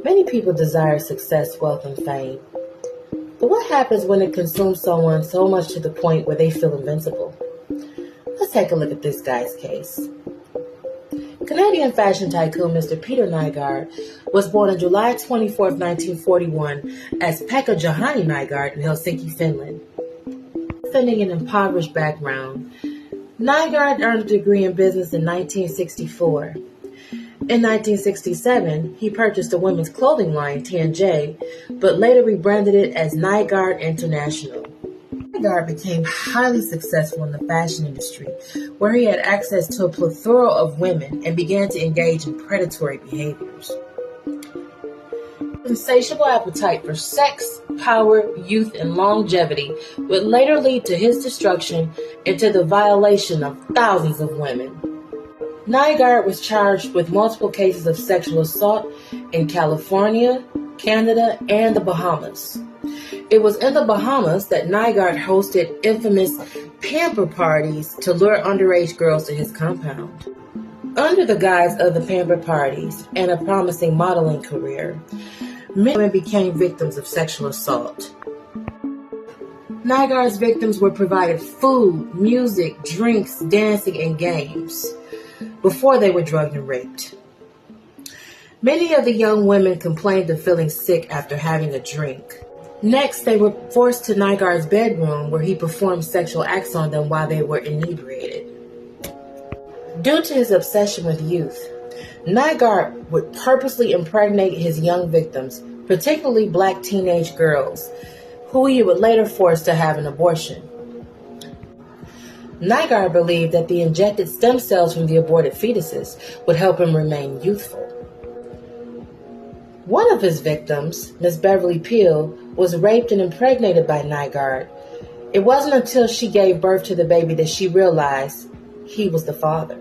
Many people desire success, wealth, and fame. But what happens when it consumes someone so much to the point where they feel invincible? Let's take a look at this guy's case. Canadian fashion tycoon Mr. Peter Nygard was born on July 24, 1941 as Pekka Johanni Nygard in Helsinki, Finland. Defending an impoverished background, Nygard earned a degree in business in 1964. In 1967, he purchased a women's clothing line, TNJ, but later rebranded it as Nygard International. Nygard became highly successful in the fashion industry, where he had access to a plethora of women and began to engage in predatory behaviors. His insatiable appetite for sex, power, youth, and longevity would later lead to his destruction and to the violation of thousands of women. Nygard was charged with multiple cases of sexual assault in California, Canada, and the Bahamas. It was in the Bahamas that Nygard hosted infamous pamper parties to lure underage girls to his compound. Under the guise of the pamper parties and a promising modeling career, many women became victims of sexual assault. Nygard's victims were provided food, music, drinks, dancing, and games before they were drugged and raped. Many of the young women complained of feeling sick after having a drink. Next, they were forced to Nygard's bedroom, where he performed sexual acts on them while they were inebriated. Due to his obsession with youth, Nygard would purposely impregnate his young victims, particularly black teenage girls, who he would later force to have an abortion. Nygard believed that the injected stem cells from the aborted fetuses would help him remain youthful. One of his victims, Miss Beverly Peel, was raped and impregnated by Nygard. It wasn't until she gave birth to the baby that she realized he was the father.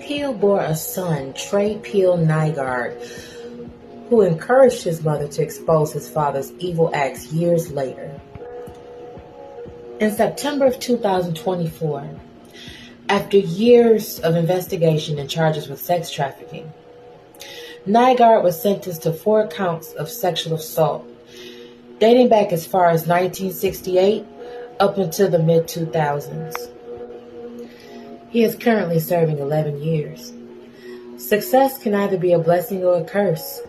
Peel bore a son, Trey Peel Nygard, who encouraged his mother to expose his father's evil acts years later. In September of 2024, after years of investigation and charges with sex trafficking, Nygard was sentenced to 4 counts of sexual assault, dating back as far as 1968 up until the mid-2000s. He is currently serving 11 years. Success can either be a blessing or a curse.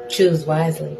Choose wisely.